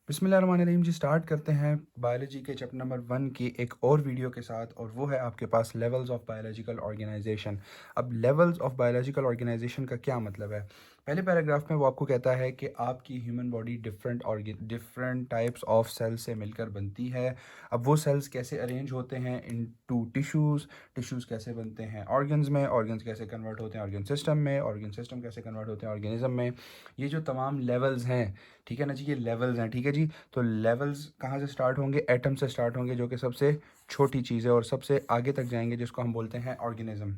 बिस्मिल्लाहिर्रहमानिर्रहीम जी। स्टार्ट करते हैं बायोलॉजी के चैप्टर नंबर 1 की एक और वीडियो के साथ, और वो है आपके पास लेवल्स ऑफ बायोलॉजिकल ऑर्गेनाइजेशन। अब लेवल्स ऑफ बायोलॉजिकल ऑर्गेनाइजेशन का क्या मतलब है? पहले पैराग्राफ में वो आपको कहता है कि आपकी human body different types of cells से मिलकर बनती है। अब वो सेल्स कैसे अरेंज होते हैं इन टू टिश्यूज़ कैसे बनते हैं ऑर्गन्स में, ऑर्गन्स कैसे कन्वर्ट होते हैं ऑर्गन सिस्टम में, ऑर्गन सिस्टम कैसे कन्वर्ट होते हैं ऑर्गेनिज्म में। ये जो तमाम लेवल्स हैं, ठीक है ना जी, ये लेवल्स हैं, ठीक है जी। तो लेवल्स कहाँ से स्टार्ट होंगे? एटम से स्टार्ट होंगे, जो कि सबसे छोटी चीज़ है, और सबसे आगे तक जाएंगे जिसको हम बोलते हैं ऑर्गेनिज्म।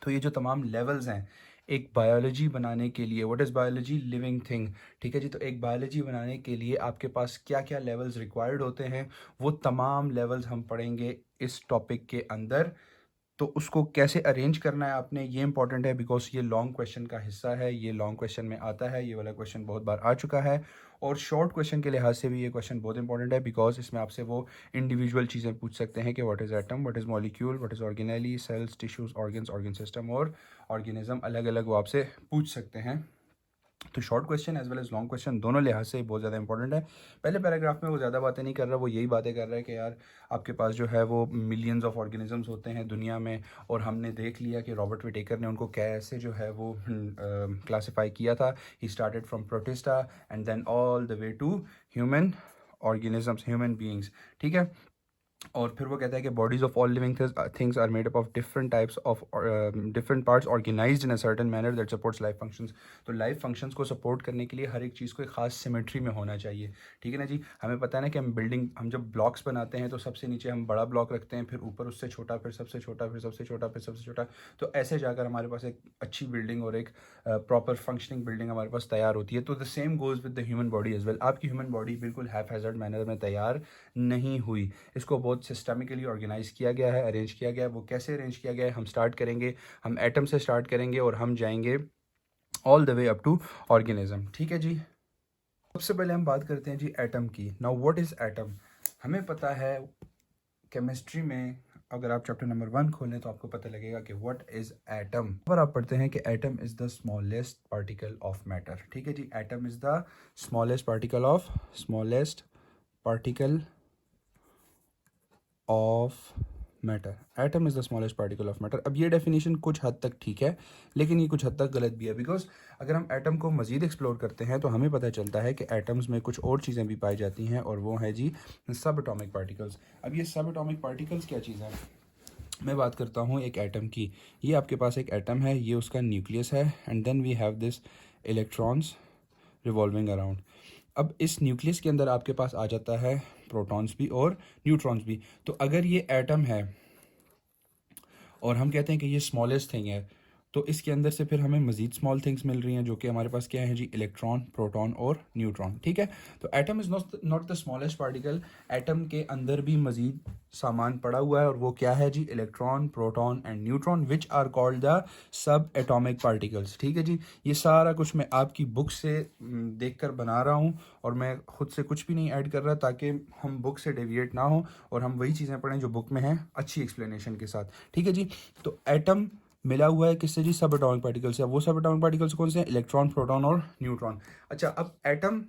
तो ये जो तमाम लेवल्स हैं एक बायोलॉजी बनाने के लिए, what is biology? Living thing, ठीक है जी। तो एक बायोलॉजी बनाने के लिए आपके पास क्या क्या लेवल्स रिक्वायर्ड होते हैं, वो तमाम लेवल्स हम पढ़ेंगे इस टॉपिक के अंदर। तो उसको कैसे अरेंज करना है आपने, ये इंपॉर्टेंट है, बिकॉज ये लॉन्ग क्वेश्चन का हिस्सा है, ये लॉन्ग क्वेश्चन में आता है, ये वाला क्वेश्चन बहुत बार आ चुका है। और शॉर्ट क्वेश्चन के लिहाज से भी ये क्वेश्चन बहुत इंपॉर्टेंट है, बिकॉज इसमें आपसे वो इंडिविजुअल चीज़ें पूछ सकते हैं कि what is atom, what is molecule, what is organelle, cells, tissues, organs, organ system और ऑर्गेनिज्म, अलग अलग वो आपसे पूछ सकते हैं। तो short question as well as long question दोनों लिहाज से बहुत ज़्यादा इंपॉर्टेंट है। पहले पैराग्राफ में वो ज़्यादा बातें नहीं कर रहा, वो यही बातें कर रहा है कि यार आपके पास जो है वो मिलियंस ऑफ ऑर्गेनिजम्स होते हैं दुनिया में, और हमने देख लिया कि रॉबर्ट विटेकर ने उनको कैसे जो है वो क्लासीफाई किया था। He started from protista and then all the way to human organisms, human beings, ठीक है। और फिर वो कहता है कि bodies of all living things are made up of different types of different parts organized in a certain manner that supports life functions. तो life functions को सपोर्ट करने के लिए हर एक चीज़ को एक खास सिमेट्री में होना चाहिए, ठीक है ना जी। हमें पता है ना कि हम जब ब्लॉक्स बनाते हैं तो सबसे नीचे हम बड़ा ब्लॉक रखते हैं, फिर ऊपर उससे छोटा, फिर सबसे छोटा, फिर सबसे छोटा, फिर सबसे छोटा। तो ऐसे जाकर हमारे पास एक अच्छी बिल्डिंग और एक प्रॉपर फंक्शनिंग बिल्डिंग हमारे पास तैयार होती है। तो the same goes with the human body as well. आपकी ह्यूमन बॉडी बिल्कुल हैफेजर्ड मैनर में तैयार नहीं हुई, इसको बहुत सिस्टमिकली ऑर्गेनाइज किया गया है, अरेंज किया गया है। वो कैसे अरेंज किया गया है हम स्टार्ट करेंगे, हम एटम से स्टार्ट करेंगे और हम जाएंगे all the way up to organism, ठीक है जी। सबसे पहले हम बात करते हैं जी एटम की। Now what is atom? हमें पता है केमिस्ट्री में, अगर आप चैप्टर नंबर 1 खोलें तो आपको पता लगेगा कि व्हाट इज एटम। पर आप पढ़ते हैं कि atom is the smallest particle of matter, ठीक है जी। Atom is the smallest particle of matter. Atom is the smallest particle of matter. अब ये डेफिनेशन कुछ हद तक ठीक है, लेकिन ये कुछ हद तक गलत भी है, बिकॉज अगर हम एटम को मज़ीद एक्सप्लोर करते हैं तो हमें पता चलता है कि एटम्स में कुछ और चीज़ें भी पाई जाती हैं, और वो है जी सब एटॉमिक पार्टिकल्स। अब ये सब एटॉमिक पार्टिकल्स क्या चीज़ है? मैं बात करता हूँ एक एटम की। ये आपके पास एक एटम है, ये उसका न्यूक्लियस है, and then we have this electrons revolving around. अब इस न्यूक्लियस के अंदर आपके पास आ जाता है प्रोटॉन्स भी और न्यूट्रॉन्स भी। तो अगर ये एटम है और हम कहते हैं कि ये स्मॉलेस्ट थिंग है, तो इसके अंदर से फिर हमें मज़ीद स्मॉल थिंग्स मिल रही हैं, जो कि हमारे पास क्या है जी? इलेक्ट्रॉन, प्रोटॉन और न्यूट्रॉन, ठीक है। तो atom is not the smallest particle. Atom के अंदर भी मज़ीद सामान पड़ा हुआ है, और वो क्या है जी? Electron, proton and neutron, which are called the subatomic particles, ठीक है जी। ये सारा कुछ मैं आपकी बुक से देख कर बना रहा हूँ, और मैं खुद से कुछ भी नहीं ऐड कर रहा, ताकि हम बुक से डेविएट ना हो और हम वही चीज़ें पढ़ें जो बुक में हैं, अच्छी एक्सप्लेनेशन के साथ, ठीक है जी। तो एटम मिला हुआ है किससे जी? सब एटॉमिक पार्टिकल से। अब वो सब एटॉमिक पार्टिकल्स कौन से हैं? इलेक्ट्रॉन, प्रोटॉन और न्यूट्रॉन। अच्छा, अब एटम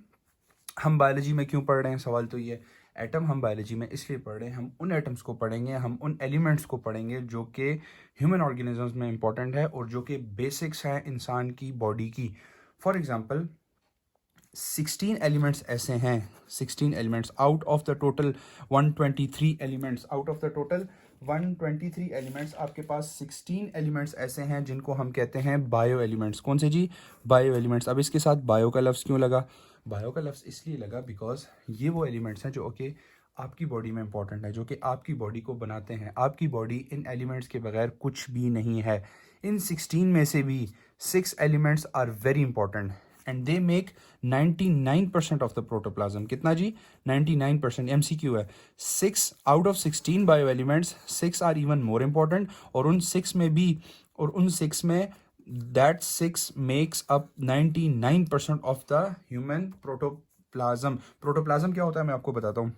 हम बायोलॉजी में क्यों पढ़ रहे हैं? सवाल तो ये। एटम हम बायोलॉजी में इसलिए पढ़ रहे हैं, हम उन एटम्स को पढ़ेंगे, हम उन एलिमेंट्स को पढ़ेंगे जो कि ह्यूमन ऑर्गेनिजम्स में इंपॉर्टेंट है, और जो कि बेसिक्स हैं इंसान की बॉडी की। फॉर एग्जांपल 16 एलिमेंट्स ऐसे हैं, 16 elements out of the total 123 elements, out of the total 123 elements आपके पास 16 एलिमेंट्स ऐसे हैं जिनको हम कहते हैं बायो एलिमेंट्स। कौन से जी? Bio elements. अब इसके साथ बायो का लफ्ज़ क्यों लगा? बायो का लफ्ज़ इसलिए लगा बिकॉज ये वो एलिमेंट्स हैं जो कि आपकी बॉडी में इंपॉर्टेंट है, जो कि आपकी बॉडी को बनाते हैं। आपकी बॉडी इन एलिमेंट्स के बगैर कुछ भी नहीं है। इन 16 में से भी 6 elements are very important, and they make 99% of the protoplasm. कितना जी? 99%। एमसीक्यू है। 6 out of 16 bio elements, 6 are even more important, और उन 6 में that 6 makes up 99% of the human protoplasm. Protoplasm क्या होता है मैं आपको बताता हूँ।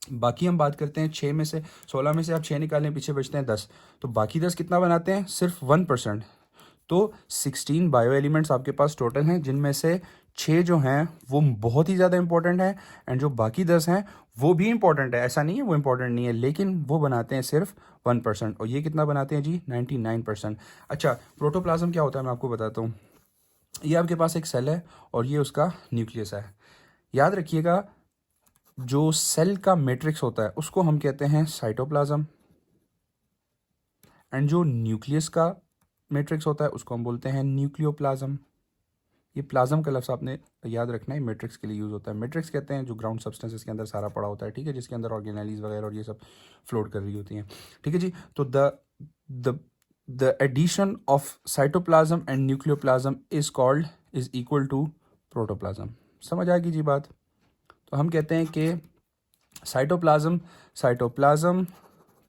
बाकी हम बात करते हैं 6 में से, 16 में से आप 6 निकालें, पीछे बचते हैं 10। तो बाकी 10 कितना बनाते हैं? सिर्फ 1%। तो 16 बायो एलिमेंट्स आपके पास टोटल हैं, जिनमें से 6 जो हैं वो बहुत ही ज़्यादा इंपॉर्टेंट है, एंड जो बाकी 10 हैं वो भी इंपॉर्टेंट है, ऐसा नहीं है वो इंपॉर्टेंट नहीं है, लेकिन वो बनाते हैं सिर्फ 1%, और ये कितना बनाते हैं जी 99%। अच्छा, प्रोटोप्लाज्म क्या होता है मैं आपको बताता हूँ। ये आपके पास एक सेल है और ये उसका न्यूक्लियस है। याद रखिएगा, जो सेल का मैट्रिक्स होता है उसको हम कहते हैं साइटोप्लाज्म, एंड जो न्यूक्लियस का मैट्रिक्स होता है उसको हम बोलते हैं न्यूक्लियोप्लाज्म। ये प्लाज्म का लफ्ज़ आपने याद रखना है, मैट्रिक्स के लिए यूज़ होता है। मैट्रिक्स कहते हैं जो ग्राउंड सब्सटेंस के अंदर सारा पड़ा होता है, ठीक है, जिसके अंदर ऑर्गेनेलीज वगैरह और ये सब फ्लोट कर रही होती हैं, ठीक है जी। तो the the addition of cytoplasm and nucleoplasm is equal to protoplasm. समझ आ गई जी बात। तो हम कहते हैं कि cytoplasm cytoplasm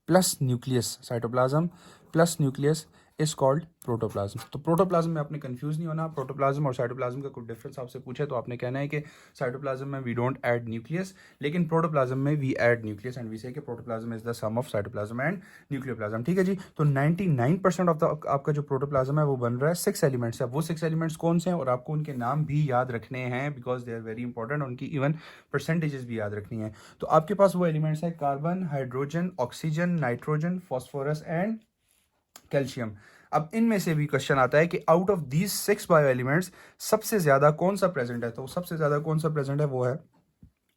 plus nucleus, cytoplasm plus nucleus is called protoplasm. तो प्रोटोप्लाज्म में आपने कंफ्यूज नहीं होना। प्रोटोप्लाज्म और साइटोप्लाज्म का कुछ डिफरेंस आपसे पूछे तो आपने कहना है कि साइटोप्लाज्म में वी डोंट ऐड न्यूक्लियस, लेकिन प्रोटोप्लाज्म में we add nucleus, and we say कि protoplasm is the sum of cytoplasm and nucleoplasm, ठीक है जी। तो 99% ऑफ द आपका जो प्रोटोप्लाज्म है वो बन रहा है 6 एलिमेंट्स है। वो 6 एलिमेंट्स कौन से हैं और आपको उनके नाम भी याद रखने हैं, because they are very important, उनकी इवन परसेंटेजेस भी याद रखनी है। तो आपके पास वो एलिमेंट्स है carbon, hydrogen, oxygen, nitrogen, phosphorus and calcium. अब इनमें से भी क्वेश्चन आता है कि out of these 6 bio elements सबसे ज्यादा कौन सा प्रेजेंट है। तो सबसे ज्यादा कौन सा प्रेजेंट है वो है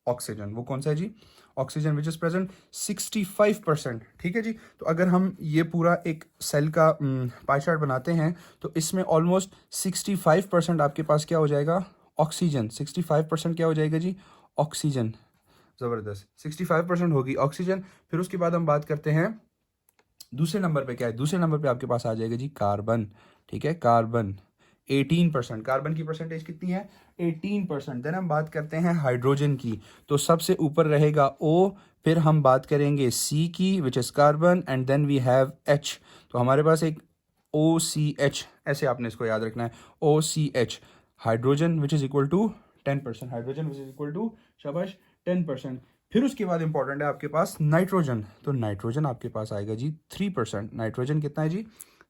ऑक्सीजन। वो कौन सा है जी? ऑक्सीजन, विच इज प्रेजेंट 65%, ठीक है जी। तो अगर हम ये पूरा एक सेल का पाई चार्ट बनाते हैं तो इसमें ऑलमोस्ट 65% आपके पास क्या हो जाएगा? ऑक्सीजन। 65% क्या हो जाएगा जी? ऑक्सीजन। जबरदस्त, 65% होगी ऑक्सीजन। फिर उसके बाद हम बात करते हैं दूसरे नंबर पे क्या है। दूसरे नंबर पे आपके पास आ जाएगा जी कार्बन, ठीक है, कार्बन 18%। कार्बन की परसेंटेज कितनी है? 18%। देन हम बात करते हैं हाइड्रोजन की, तो सबसे ऊपर रहेगा O, फिर हम बात करेंगे C की, which is carbon, and then we have H। तो हमारे पास एक OCH, ऐसे आपने इसको याद रखना है, OCH, hydrogen which is equal to 10%, hydrogen which is equal to शाबाश 10%। फिर उसके बाद इंपॉर्टेंट है आपके पास नाइट्रोजन, तो नाइट्रोजन आपके पास आएगा जी 3%। नाइट्रोजन कितना है जी?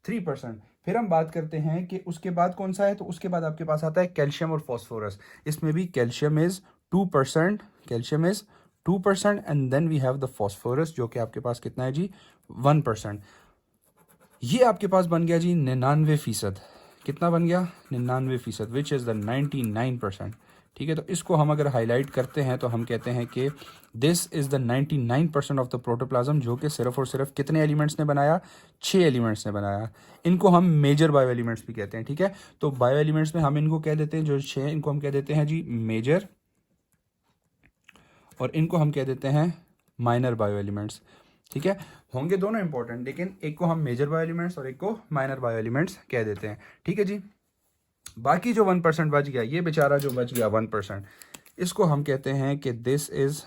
3%। फिर हम बात करते हैं कि उसके बाद कौन सा है, तो उसके बाद आपके पास आता है कैल्शियम और फॉस्फोरस। इसमें भी calcium is 2%, calcium is 2%, and then we have the phosphorus जो कि आपके पास कितना है जी? 1%। ये आपके पास बन गया जी 99%। कितना बन गया? 99%, विच इज़ द 99%, ठीक है। तो इसको हम अगर हाईलाइट करते हैं तो हम कहते हैं कि this is the 99% of the protoplasm, जो कि सिर्फ और सिर्फ कितने एलिमेंट्स ने बनाया? 6 एलिमेंट्स ने बनाया। इनको हम मेजर बायो एलिमेंट्स भी कहते हैं, ठीक है। तो बायो एलिमेंट्स में हम इनको कह देते हैं, जो 6 इनको हम कह देते हैं जी मेजर, और इनको हम कह देते हैं माइनर बायो एलिमेंट्स, ठीक है। होंगे दोनों इंपॉर्टेंट, लेकिन एक को हम मेजर बायो एलिमेंट्स और एक को माइनर बायो एलिमेंट्स कह देते हैं, ठीक है जी। बाकी जो 1% बच गया, ये बेचारा जो बच गया 1%, इसको हम कहते हैं कि this is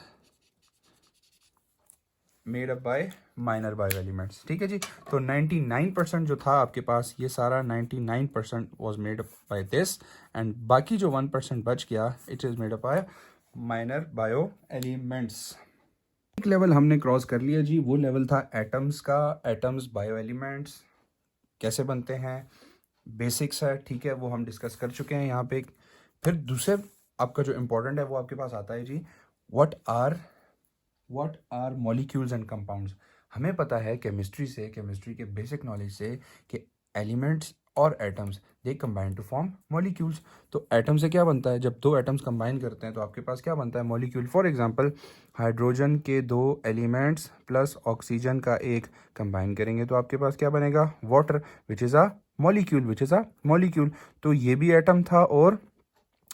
made up by minor bio elements, ठीक है जी। तो 99% जो था आपके पास, ये सारा 99% was made up by this, and बाकी जो 1% बच गया, it is made up by minor bio elements. एक लेवल हमने क्रॉस कर लिया जी, वो लेवल था एटम्स का। एटम्स, बायो एलिमेंट्स कैसे बनते हैं, बेसिक्स है, ठीक है, वो हम डिस्कस कर चुके हैं यहाँ पे। फिर दूसरे आपका जो इम्पोर्टेंट है वो आपके पास आता है जी, what are molecules and compounds. हमें पता है केमिस्ट्री से, केमिस्ट्री के बेसिक नॉलेज से, कि एलिमेंट्स और atoms they combine to form molecules. तो एटम से क्या बनता है? जब दो एटम्स कंबाइन करते हैं तो आपके पास क्या बनता है? मॉलिक्यूल। फॉर एग्जांपल, हाइड्रोजन के 2 एलिमेंट्स प्लस ऑक्सीजन का एक कंबाइन करेंगे तो आपके पास क्या बनेगा? Water, which is a molecule, which is a molecule. तो ये भी एटम था और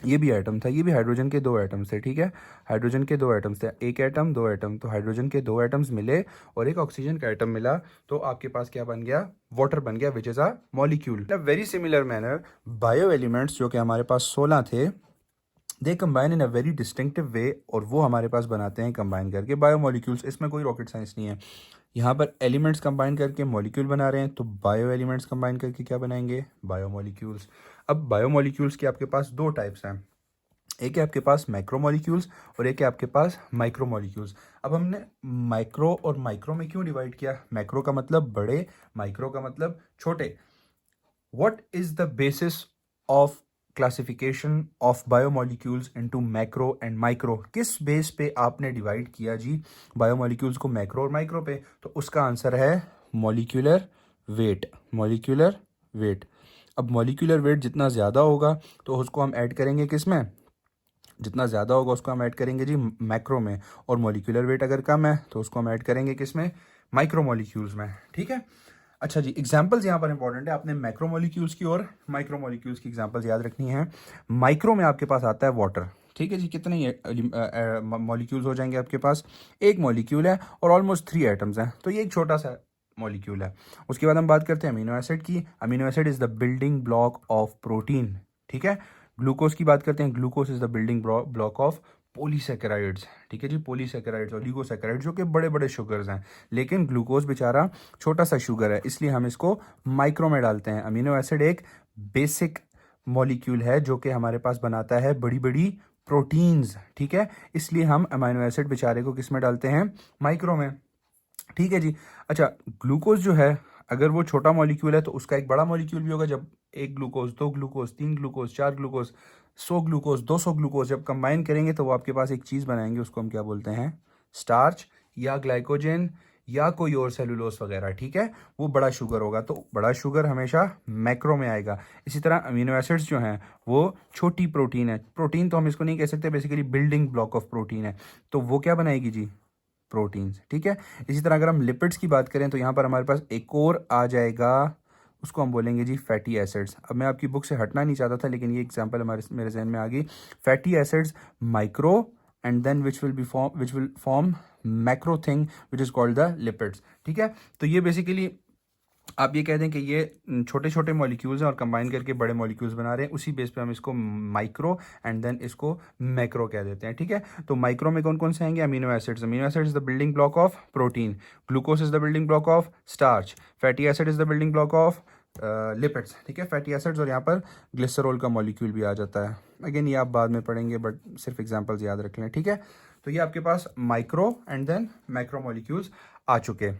ये भी एटम था, ये भी हाइड्रोजन के 2 एटम्स थे, ठीक है। हाइड्रोजन के 2 एटम्स थे, एक एटम 2 एटम, तो हाइड्रोजन के 2 एटम्स मिले और एक ऑक्सीजन का एटम मिला, तो आपके पास क्या बन गया? वाटर बन गया, which is a molecule. Very similar manner, bio elements जो कि हमारे पास 16 थे, they combine in a very distinctive way, और वो हमारे पास बनाते हैं कंबाइन करके बायो मॉलिक्यूल्स। इसमें कोई रॉकेट साइंस नहीं है। यहाँ पर एलिमेंट्स कंबाइन करके मॉलिक्यूल बना रहे हैं, तो बायो एलिमेंट्स कंबाइन करके क्या बनाएंगे? Bio molecules. अब बायो मॉलिक्यूल्स के आपके पास 2 टाइप्स हैं, एक है आपके पास मैक्रोमोलिक्यूल्स और एक है आपके पास माइक्रोमोलिक्यूल्स। अब हमने माइक्रो और माइक्रो में क्यों डिवाइड किया? मैक्रो का मतलब बड़े, माइक्रो का मतलब छोटे। What is the basis of classification of biomolecules into macro and micro, किस बेस पे आपने डिवाइड किया जी बायोमोलिक्यूल्स को मैक्रो और माइक्रो पे? तो उसका आंसर है मॉलिक्यूलर वेट, मॉलिक्यूलर वेट। अब मॉलिक्यूलर वेट जितना ज़्यादा होगा तो उसको हम ऐड करेंगे किस में? जितना ज़्यादा होगा उसको हम ऐड करेंगे जी मैक्रो में, और मॉलिक्यूलर वेट अगर कम है तो उसको हम ऐड करेंगे किस में? माइक्रो मॉलिक्यूल्स में, ठीक है। अच्छा जी, एग्जांपल्स यहाँ पर इंपॉर्टेंट है, आपने मैक्रो मॉलिक्यूल्स की और माइक्रो मॉलिक्यूल्स की एग्जांपल्स याद रखनी है। माइक्रो में आपके पास आता है वाटर, ठीक है जी। कितने मॉलिक्यूल्स हो जाएंगे आपके पास? एक मॉलिक्यूल है और ऑलमोस्ट 3 एटम्स हैं, तो ये एक छोटा सा मॉलिक्यूल है। उसके बाद हम बात करते हैं अमीनो एसिड की। Amino acid is the building block of protein, ठीक है। ग्लूकोज की बात करते हैं, glucose is the building block of polysaccharides, ठीक है जी। पॉलीसेकेराइड्स और लिगोसेकेराइड्स जो कि बड़े बड़े शुगर्स हैं, लेकिन ग्लूकोज बेचारा छोटा सा शुगर है, इसलिए हम इसको माइक्रो में डालते हैं। अमीनो एसिड एक बेसिक मॉलिक्यूल है जो कि हमारे पास बनाता है बड़ी बड़ी प्रोटीन्स, ठीक है, इसलिए हम अमीनो एसिड बेचारे को किस में डालते हैं? माइक्रो में, ठीक है जी। अच्छा, ग्लूकोज जो है अगर वो छोटा मॉलिक्यूल है तो उसका एक बड़ा मॉलिक्यूल भी होगा। जब एक ग्लूकोज, दो ग्लूकोज, तीन ग्लूकोज, चार ग्लूकोज, 100 ग्लूकोज, 200 ग्लूकोज जब कंबाइन करेंगे तो वो आपके पास एक चीज़ बनाएंगे, उसको हम क्या बोलते हैं? स्टार्च या ग्लाइकोजन या कोई और सेलुलोस वगैरह, ठीक है। वो बड़ा शुगर होगा, तो बड़ा शुगर हमेशा मैक्रो में आएगा। इसी तरह अमीनो एसिड्स जो हैं वो छोटी प्रोटीन है। प्रोटीन तो हम इसको नहीं कह सकते, basically building block of protein है, तो वो क्या बनाएगी जी? प्रोटीन्स, ठीक है। इसी तरह अगर हम लिपिड्स की बात करें तो यहाँ पर हमारे पास एक और आ जाएगा, उसको हम बोलेंगे जी फैटी एसिड्स। अब मैं आपकी बुक से हटना नहीं चाहता था, लेकिन ये एग्जांपल मेरे जहन में आ गई। Fatty acids micro and then which will form macro thing which is called the lipids, ठीक है। तो ये बेसिकली आप ये कह दें कि ये छोटे छोटे मॉलिक्यूल्स हैं और कंबाइन करके बड़े मॉलिक्यूल्स बना रहे हैं, उसी बेस पे हम इसको माइक्रो एंड देन इसको मैक्रो कह देते हैं, ठीक है। तो माइक्रो में कौन कौन से आएंगे? Amino acids. Amino acids is the building block of protein, glucose is the building block of starch, fatty acid is the building block of lipids, ठीक है, फैटी एसिड्स। और यहाँ पर ग्लिसरॉल का मॉलिक्यूल भी आ जाता है। अगेन ये आप बाद में पढ़ेंगे, बट सिर्फ एग्जाम्पल्स याद रख लें, ठीक है। तो ये आपके पास micro and then macro molecules आ चुके।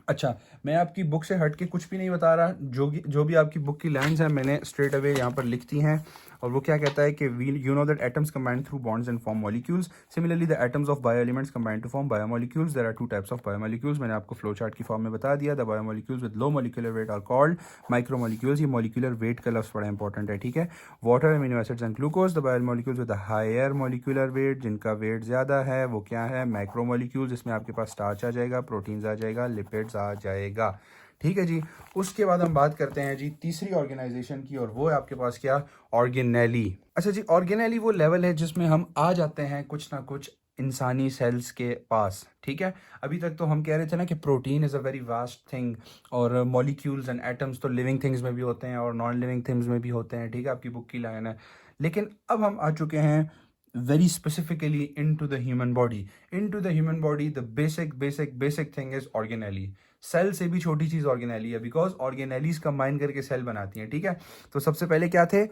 अच्छा, मैं आपकी बुक से हट के कुछ भी नहीं बता रहा, जो भी आपकी बुक की लाइंस हैं मैंने स्ट्रेट अवे यहाँ पर लिख दी हैं। और वो क्या कहता है कि you know that atoms combine through bonds and form molecules, similarly the atoms of bio elements combine to form biomolecules, there are 2 types of biomolecules. मैंने आपको फ्लो चार्ट की फॉर्म में बता दिया। The biomolecules with low molecular weight are called micromolecules. ये molecular weight का लफ्ज़ बड़ा इंपॉर्टेंट है, ठीक है। Water, amino acids and glucose. The biomolecules with higher molecular weight, जिनका वेट ज़्यादा है, वो क्या है? मैक्रोमोलिक्यूल्स। इसमें आपके पास स्टार्च आ जाएगा, प्रोटीन्स आ जाएगा, लिपिड्स आ जाएगा, ठीक है जी। उसके बाद हम बात करते हैं जी तीसरी ऑर्गेनाइजेशन की, और वो है आपके पास क्या? ऑर्गेनेली। अच्छा जी, ऑर्गेनेली वो लेवल है जिसमें हम आ जाते हैं कुछ ना कुछ इंसानी सेल्स के पास, ठीक है। अभी तक तो हम कह रहे थे ना कि protein is a very vast thing, और मॉलिक्यूल्स एंड एटम्स तो लिविंग थिंग्स में भी होते हैं और नॉन लिविंग थिंग्स में भी होते हैं, ठीक है, आपकी बुक की लाइन है। लेकिन अब हम आ चुके हैं very specifically into the human body. Into the human body, the basic thing is organelle. Cell से भी छोटी चीज ऑर्गेनेली है, बिकॉज ऑर्गेनेलीज कंबाइन करके सेल बनाती हैं, ठीक है। तो सबसे पहले क्या थे?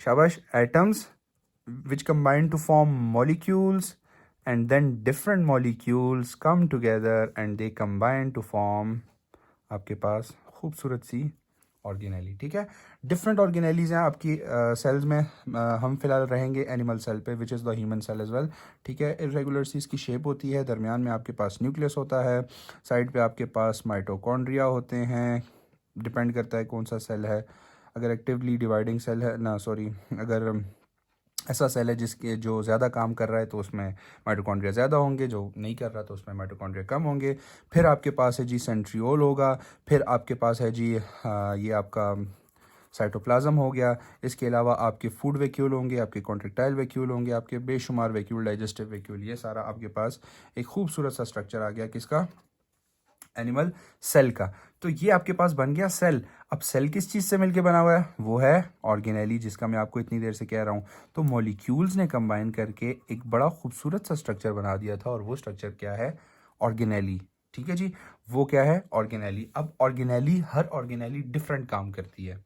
शाबाश, atoms which combine to form molecules and then different molecules come together and they combine to form आपके पास खूबसूरत सी ऑर्गेनेली, ठीक है। डिफरेंट ऑर्गेनेलीज हैं आपकी सेल्स में। हम फिलहाल रहेंगे एनिमल सेल पे, which is the human cell as well, ठीक है। इरेगुलर सी इसकी शेप होती है, दरमियान में आपके पास न्यूक्लियस होता है, साइड पे आपके पास माइटोकॉन्ड्रिया होते हैं। डिपेंड करता है कौन सा सेल है। अगर एक्टिवली डिवाइडिंग सेल है ना, सॉरी, अगर ऐसा सेल है जिसके जो ज़्यादा काम कर रहा है तो उसमें माइटोकॉन्ड्रिया ज़्यादा होंगे, जो नहीं कर रहा तो उसमें माइटोकॉन्ड्रिया कम होंगे। फिर आपके पास है जी सेंट्रियोल होगा, फिर आपके पास है जी ये आपका साइटोप्लाज्म हो गया। इसके अलावा आपके फूड वैक्यूल होंगे, आपके कॉन्ट्रेक्टाइल वैक्यूल होंगे, आपके बेशुमार वैक्यूल, डाइजेस्टिव वैक्यूल, ये सारा आपके पास एक खूबसूरत सा स्ट्रक्चर आ गया किसका? एनिमल सेल का। तो ये आपके पास बन गया सेल। अब सेल किस चीज़ से मिलके बना हुआ है? वो है ऑर्गेनेली, जिसका मैं आपको इतनी देर से कह रहा हूँ। तो मॉलिक्यूल्स ने कंबाइन करके एक बड़ा खूबसूरत सा स्ट्रक्चर बना दिया था, और वो स्ट्रक्चर क्या है? ऑर्गेनेली, ठीक है जी। वो क्या है? ऑर्गेनेली। अब ऑर्गेनेली, हर ऑर्गेनेली डिफरेंट काम करती है,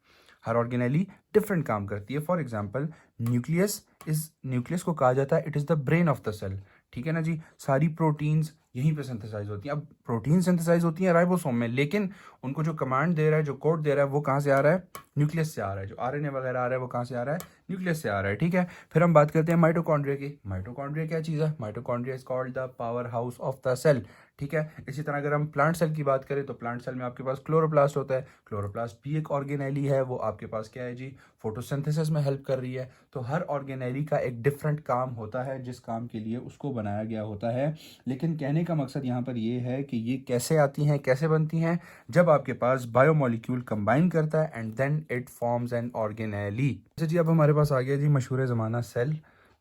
हर ऑर्गेनेली डिफरेंट काम करती है। फॉर एग्जाम्पल, न्यूक्लियस को कहा जाता है it is the brain of the cell, ठीक है ना जी। सारी प्रोटीन्स यहीं पे सिंथेसाइज होती हैं। अब प्रोटीन सिंथेसाइज होती हैं राइबोसोम में, लेकिन उनको जो कमांड दे रहा है, जो कोड दे रहा है, वो कहाँ से आ रहा है? न्यूक्लियस से आ रहा है। जो आरएनए वगैरह आ रहा है वो कहाँ से आ रहा है? न्यूक्लियस से आ रहा है, ठीक है। फिर हम बात करते हैं माइटोकॉन्ड्रिया की। माइटोकॉन्ड्रिया क्या चीज़ है? Mitochondria is called the power house of the cell, ठीक है। इसी तरह अगर हम प्लांट सेल की बात करें तो प्लांट सेल में आपके पास क्लोरोप्लास्ट होता है। क्लोरोप्लास्ट भी एक ऑर्गेनेली है, वो आपके पास क्या है जी? फोटोसिंथेसिस में हेल्प कर रही है। तो हर ऑर्गेनेली का एक डिफरेंट काम होता है, जिस काम के लिए उसको बनाया गया होता है। लेकिन कहने का मकसद यहाँ पर ये है कि ये कैसे आती हैं, कैसे बनती हैं? जब आपके पास बायोमोलिक्यूल कंबाइन करता है and then it forms an organelle. अच्छा जी, अब हमारे पास आ गया जी मशहूर ज़माना सेल।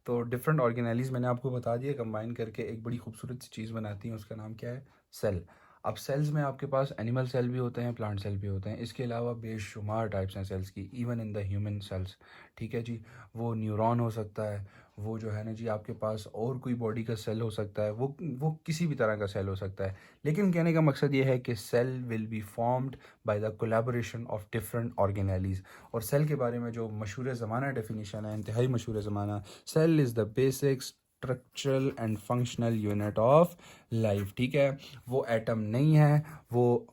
तो डिफरेंट ऑर्गेनेलीज मैंने आपको बता दिया, कंबाइन करके एक बड़ी खूबसूरत सी चीज़ बनाती हैं, उसका नाम क्या है? सेल। अब सेल्स में आपके पास एनिमल सेल भी होते हैं, प्लांट सेल भी होते हैं, इसके अलावा बेशुमार टाइप्स हैं सेल्स की, even in the human cells, ठीक है जी। वो न्यूरॉन हो सकता है, वो जो है ना जी आपके पास और कोई बॉडी का सेल हो सकता है, वो किसी भी तरह का सेल हो सकता है। लेकिन कहने का मकसद ये है कि cell will be formed by the collaboration of different organelles. और सेल के बारे में जो मशहूर ज़माना डेफिनेशन है, इंतहाई मशहूर ज़माना, cell is the basic structural and functional unit of life, ठीक है। वो एटम नहीं है, वो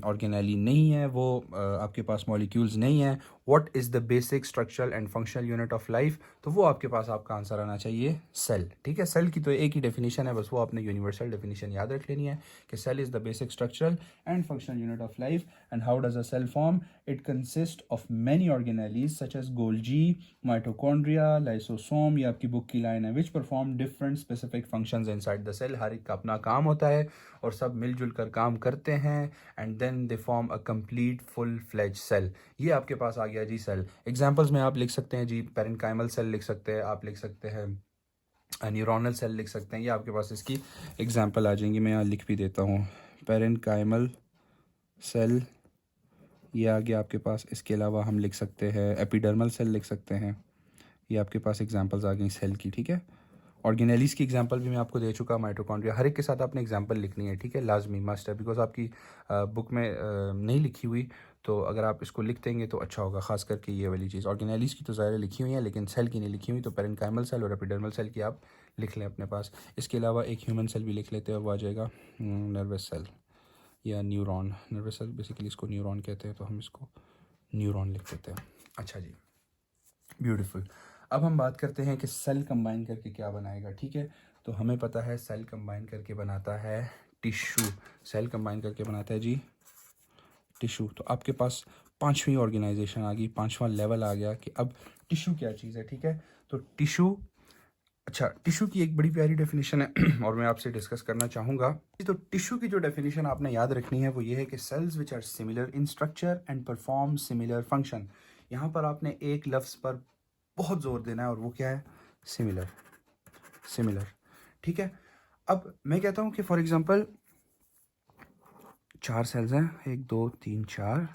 ऑर्गेनेली नहीं है, वो आपके पास मॉलिक्यूल्स नहीं है। What is the basic structural and functional unit of life? तो वो आपके पास आपका आंसर आना चाहिए सेल, ठीक है। सेल की तो एक ही डेफिनेशन है, बस वो आपने यूनिवर्सल डेफिनेशन याद रख लेनी है कि cell is the basic structural and functional unit of life. And how does a cell form? It consist of many organelles such as Golgi, mitochondria, lysosome, ये आपकी बुक की लाइन है, which perform different specific functions inside the cell. हर एक का अपना काम होता है और सब मिलजुल कर काम करते हैं, and then they form a complete full fledge cell. ये आपके पास आ गया जी सेल। एग्जांपल्स में आप लिख सकते हैं जी, पेरेन्काइमल सेल लिख सकते हैं, आप लिख सकते हैं न्यूरोनल सेल लिख सकते हैं। ये आपके पास इसकी एग्जांपल आ जाएंगी, मैं यहाँ लिख भी देता हूँ। पेरेन्काइमल सेल ये आ गया आपके पास। इसके अलावा हम लिख सकते हैं एपिडर्मल सेल लिख सकते हैं। ये आपके पास एग्जांपल्स आ गई सेल की, ठीक है। ऑर्गेनेलीज की एग्जांपल भी मैं आपको दे चुका, माइटोकॉन्ड्रिया, हर एक के साथ आपने एग्जांपल लिखनी है, ठीक है, लाजमी मस्ट है, बिकॉज आपकी बुक में नहीं लिखी हुई, तो अगर आप इसको लिख देंगे तो अच्छा होगा। खास करके ये वाली चीज़, ऑर्गेनेलीज की तो ज़ाहिर लिखी हुई है लेकिन सेल की नहीं लिखी हुई, तो पेरेन्काइमल सेल और एपिडर्मल सेल की आप लिख लें अपने पास। इसके अलावा एक ह्यूमन सेल भी लिख लेते हैं, वो आ जाएगा नर्वस सेल या न्यूरॉन। नर्वस सेल बेसिकली इसको न्यूरॉन कहते हैं, तो हम इसको न्यूरॉन लिख देते हैं। अच्छा जी, ब्यूटीफुल। अब हम बात करते हैं कि सेल कंबाइन करके क्या बनाएगा, ठीक है। तो हमें पता है सेल कंबाइन करके बनाता है टिश्यू। सेल कंबाइन करके बनाता है जी टिश्यू। तो आपके पास पांचवी ऑर्गेनाइजेशन आ गई, पांचवा लेवल आ गया कि अब टिश्यू क्या चीज़ है, ठीक है। तो टिश्यू, अच्छा, टिश्यू की एक बड़ी प्यारी डेफिनेशन है और मैं आपसे डिस्कस करना चाहूँगा। तो टिश्यू की जो डेफिनेशन आपने याद रखनी है वो ये है कि cells which are similar in structure and perform similar function. यहाँ पर आपने एक लफ्ज़ पर बहुत जोर देना है और वो क्या है? सिमिलर। सिमिलर, ठीक है। अब मैं कहता हूँ कि फॉर एग्जांपल 4 सेल्स हैं, 1 2 3 4,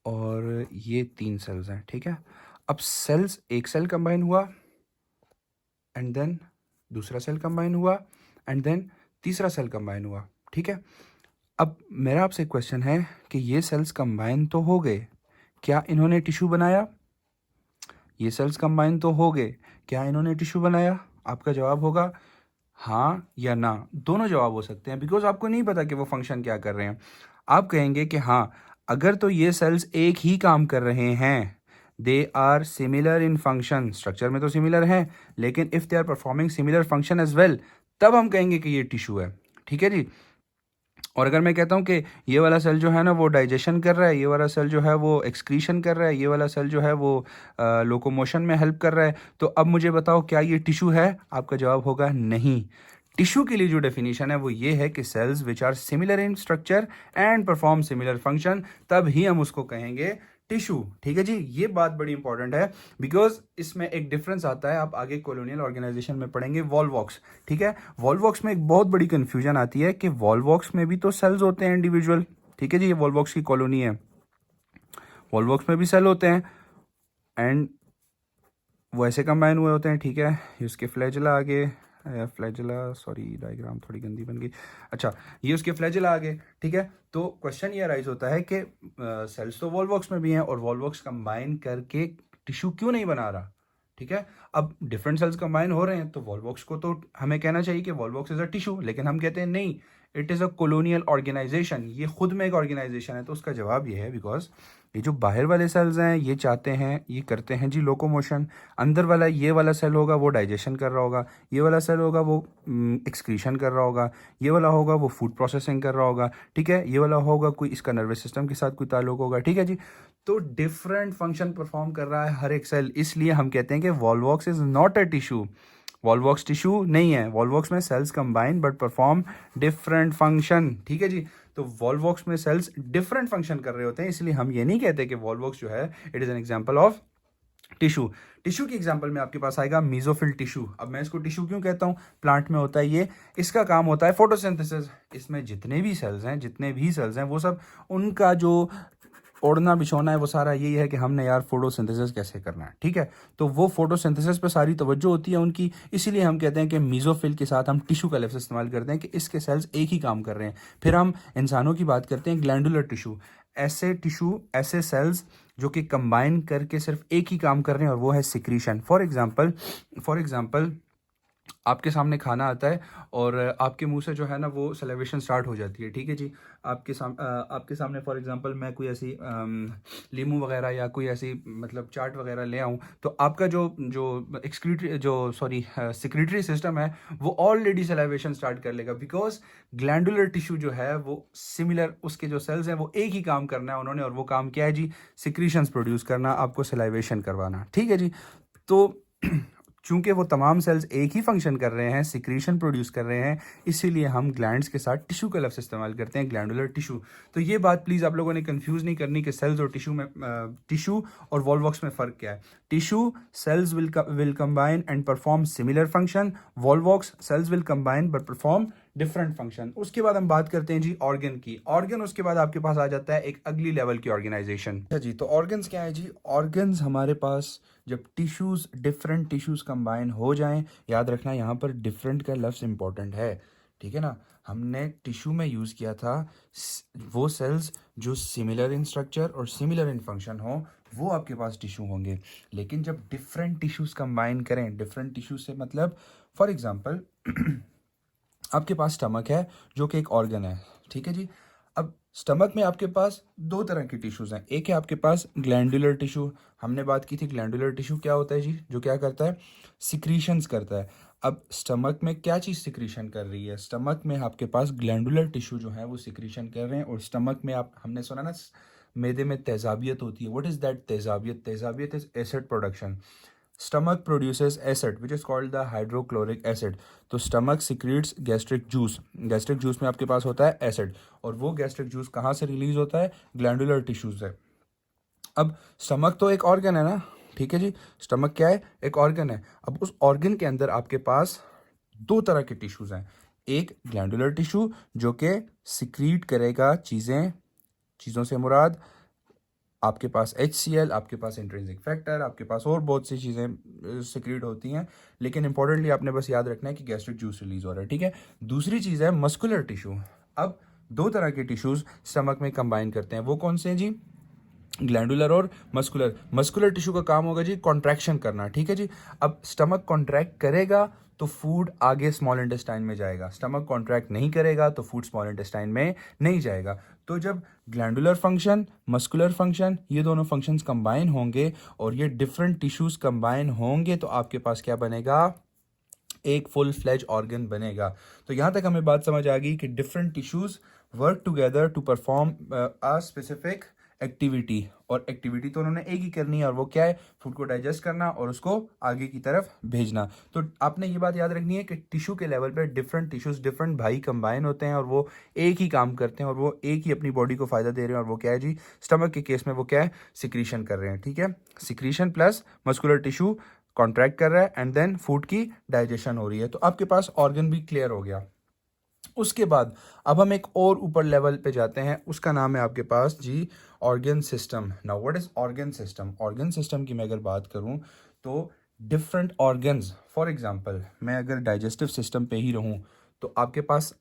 और ये 3 सेल्स हैं, ठीक है। अब सेल्स, एक सेल कंबाइन हुआ एंड देन दूसरा सेल कंबाइन हुआ एंड देन तीसरा सेल कंबाइन हुआ, ठीक है। अब मेरा आपसे क्वेश्चन है कि ये सेल्स कंबाइन तो हो गए, क्या इन्होंने टिश्यू बनाया? ये सेल्स कंबाइन तो हो गए, क्या इन्होंने टिश्यू बनाया? आपका जवाब होगा हाँ या ना, दोनों जवाब हो सकते हैं, बिकॉज आपको नहीं पता कि वो फंक्शन क्या कर रहे हैं। आप कहेंगे कि हाँ, अगर तो ये सेल्स एक ही काम कर रहे हैं, they are similar in function, structure में तो सिमिलर हैं, लेकिन if they are performing similar function as well, तब हम कहेंगे कि ये टिश्यू है, ठीक है जी। और अगर मैं कहता हूँ कि ये वाला सेल जो है ना वो डाइजेशन कर रहा है, ये वाला सेल जो है वो एक्सक्रीशन कर रहा है, ये वाला सेल जो है वो लोकोमोशन में हेल्प कर रहा है, तो अब मुझे बताओ क्या ये टिश्यू है? आपका जवाब होगा नहीं। टिश्यू के लिए जो डेफिनेशन है वो ये है कि cells which are similar in structure and perform similar function, तब ही हम उसको कहेंगे टिश्यू, ठीक है जी। ये बात बड़ी इंपॉर्टेंट है बिकॉज इसमें एक डिफरेंस आता है, आप आगे कॉलोनियल ऑर्गेनाइजेशन में पढ़ेंगे वॉल्वॉक्स, ठीक है। वॉल्वॉक्स में एक बहुत बड़ी कंफ्यूजन आती है कि वॉल्वॉक्स में भी तो सेल्स होते हैं इंडिविजुअल, ठीक है जी। ये वॉल्वॉक्स की कॉलोनी है, वॉल्वॉक्स में भी सेल होते हैं एंड वो ऐसे कंबाइन हुए होते हैं, ठीक है। उसके फ्लैजिला आगे, फ्लैजिला, सॉरी डायग्राम थोड़ी गंदी बन गई। अच्छा, ये उसके फ्लैजिला आगे, ठीक है। तो क्वेश्चन ये राइज होता है कि सेल्स तो वॉल्वॉक्स में भी हैं और वॉल्वॉक्स कंबाइन करके टिश्यू क्यों नहीं बना रहा? ठीक है। अब डिफरेंट सेल्स कंबाइन हो रहे हैं तो वॉल्वॉक्स को तो हमें कहना चाहिए कि वॉल्वॉक्स इज अ टिश्यू, लेकिन हम कहते हैं नहीं, it is a colonial organization, ये खुद में एक ऑर्गेनाइजेशन है। तो उसका जवाब ये है बिकॉज ये जो बाहर वाले सेल्स हैं ये चाहते हैं, ये करते हैं जी लोकोमोशन। अंदर वाला ये वाला सेल होगा वो डाइजेशन कर रहा होगा, ये वाला सेल होगा वो एक्सक्रीशन कर रहा होगा, ये वाला होगा वो फूड प्रोसेसिंग कर रहा होगा, ठीक है, ये वाला होगा कोई इसका नर्वस सिस्टम के साथ कोई ताल्लुक होगा, ठीक है जी। तो डिफरेंट फंक्शन परफॉर्म कर रहा है हर एक सेल, इसलिए हम कहते हैं कि Volvox is not a tissue. Volvox tissue नहीं है, वॉल्वॉक्स में cells combine but perform different function, ठीक है जी। तो वॉल्वॉक्स में सेल्स डिफरेंट फंक्शन कर रहे होते हैं, इसलिए हम ये नहीं कहते कि वॉल्वॉक्स जो है it is an example of tissue. Tissue की एग्जांपल में आपके पास आएगा मीजोफिल टिश्यू। अब मैं इसको टिश्यू क्यों कहता हूँ, प्लांट में होता है ये, इसका काम होता है फोटोसिंथेसिस। इसमें जितने भी सेल्स हैं वो सब, उनका जो ओढ़ना बिछोना है वो सारा यही है कि हमने यार फोटोसिंथेसिस कैसे करना है, ठीक है। तो वो फोटोसिंथेसिस पे सारी तवज्जो होती है उनकी, इसीलिए हम कहते हैं कि मीजोफिल के साथ हम टिश्यू का लफ्ज़ इस्तेमाल करते हैं कि इसके सेल्स एक ही काम कर रहे हैं। फिर हम इंसानों की बात करते हैं ग्लैंडुलर टिश्यू, ऐसे टिश्यू, ऐसे सेल्स जो कि कंबाइन करके सिर्फ एक ही काम कर रहे हैं और वो है सिक्रीशन। फॉर एग्जांपल आपके सामने खाना आता है और आपके मुंह से जो है ना वो सलेवेशन स्टार्ट हो जाती है, ठीक है जी। आपके सामने फॉर एग्जांपल मैं कोई ऐसी लीमू वगैरह या कोई ऐसी मतलब चाट वगैरह ले आऊँ, तो आपका जो जो एक्सक्रीटरी जो सॉरी सिक्रीटरी सिस्टम है वो ऑलरेडी सलेवेशन स्टार्ट कर लेगा, बिकॉज ग्लैंडुलर टिश्यू जो है वो सिमिलर, उसके जो सेल्स हैं वो एक ही काम करना है उन्होंने, और वो काम क्या है जी, सिक्रीशंस प्रोड्यूस करना, आपको सलाइवेशन करवाना, ठीक है जी। तो चूंकि वो तमाम सेल्स एक ही फंक्शन कर रहे हैं, सिक्रीशन प्रोड्यूस कर रहे हैं, इसीलिए हम ग्लैंड्स के साथ टिश्यू का लफ्ज़ इस्तेमाल करते हैं, ग्लैंडुलर टिश्यू। तो ये बात प्लीज़ आप लोगों ने कंफ्यूज नहीं करनी कि सेल्स और टिश्यू और वॉल्वॉक्स में फ़र्क क्या है। Tissue cells will combine and perform similar function, Volvox cells will combine but perform different function. उसके बाद हम बात करते हैं जी ऑर्गन की। ऑर्गन उसके बाद आपके पास आ जाता है एक अगली लेवल की ऑर्गेनाइजेशन। अच्छा जी, तो ऑर्गन्स क्या है जी, ऑर्गन्स हमारे पास जब डिफरेंट टिश्यूज़ कंबाइन हो जाएं, याद रखना यहाँ पर डिफरेंट का लफ्ज़ इंपॉर्टेंट है, ठीक है ना। हमने टिश्यू में यूज़ किया था वो सेल्स जो सिमिलर इन स्ट्रक्चर और सिमिलर इन फंक्शन हो, वो आपके पास टिश्यू होंगे। लेकिन जब डिफरेंट टिश्यूज़ कंबाइन करें, डिफरेंट टिश्यू से मतलब फॉर एग्जांपल आपके पास स्टमक है जो कि एक ऑर्गन है, ठीक है जी। अब स्टमक में आपके पास दो तरह की टिश्यूज़ हैं, एक है आपके पास ग्लैंडुलर टिश्यू। हमने बात की थी ग्लैंडुलर टिश्यू क्या होता है जी, जो क्या करता है, सिक्रीशंस करता है। अब स्टमक में क्या चीज़ सिक्रीशन कर रही है, स्टमक में आपके पास ग्लैंडुलर टिश्यू जो है वो सिक्रीशन कर रहे हैं। और स्टमक में आप, हमने सुना ना मैदे में तेजाबियत होती है, व्हाट इज़ दैट तेजाबियत, तेजाबियत is acid production. Stomach produces acid which is called the hydrochloric acid। तो stomach secretes gastric juice, gastric juice में आपके पास होता है एसिड, और वो गैस्ट्रिक जूस कहाँ से रिलीज होता है, ग्लैंडुलर टिश्यूज से। अब स्टमक तो एक ऑर्गन है ना, ठीक है जी, स्टमक क्या है, एक ऑर्गन है। अब उस ऑर्गन के अंदर आपके पास दो तरह के टिश्यूज हैं, एक ग्लैंडुलर टिश्यू जो कि सिक्रीट करेगा चीज़ों से मुराद आपके पास HCl, आपके पास इंट्रिंसिक फैक्टर, आपके पास और बहुत सी चीज़ें सिक्रीट होती हैं, लेकिन इंपॉर्टेंटली आपने बस याद रखना है कि गैस्ट्रिक जूस रिलीज हो रहा है, ठीक है। दूसरी चीज़ है मस्कुलर टिश्यू। अब दो तरह के टिश्यूज स्टमक में कंबाइन करते हैं, वो कौन से हैं जी, ग्लैंडुलर और मस्कुलर। मस्कुलर टिश्यू का काम होगा जी कॉन्ट्रैक्शन करना, ठीक है जी। अब स्टमक कॉन्ट्रैक्ट करेगा तो फूड आगे स्मॉल इंटेस्टाइन में जाएगा, स्टमक कॉन्ट्रैक्ट नहीं करेगा तो फूड स्मॉल इंटेस्टाइन में नहीं जाएगा। तो जब ग्लैंडुलर फंक्शन, मस्कुलर फंक्शन, ये दोनों फंक्शंस कंबाइन होंगे और ये डिफरेंट टिश्यूज कंबाइन होंगे तो आपके पास क्या बनेगा, एक फुल फ्लेज ऑर्गन बनेगा। तो यहाँ तक हमें बात समझ आ गई कि different tissues work together to perform a specific activity, और एक्टिविटी तो उन्होंने एक ही करनी है, और वो क्या है, फूड को डाइजेस्ट करना और उसको आगे की तरफ भेजना। तो आपने ये बात याद रखनी है कि टिश्यू के लेवल पे डिफरेंट टिश्यूज, डिफरेंट भाई कंबाइन होते हैं और वो एक ही काम करते हैं और वो एक ही अपनी बॉडी को फायदा दे रहे हैं, और वो क्या है जी, स्टमक के केस में वो क्या है, सिक्रीशन कर रहे हैं, ठीक है। Secretion plus muscular tissue contract कर रहा है एंड देन फूड की डाइजेशन हो रही है। तो आपके पास ऑर्गन भी क्लियर हो गया। उसके बाद अब हम एक और ऊपर लेवल पे जाते हैं, उसका नाम है आपके पास जी organ system. Now what is organ system, organ system की मैं अगर बात करूं तो डिफरेंट ऑर्गन्स, फॉर एग्जांपल मैं अगर डाइजेस्टिव सिस्टम पे ही रहूं तो आपके पास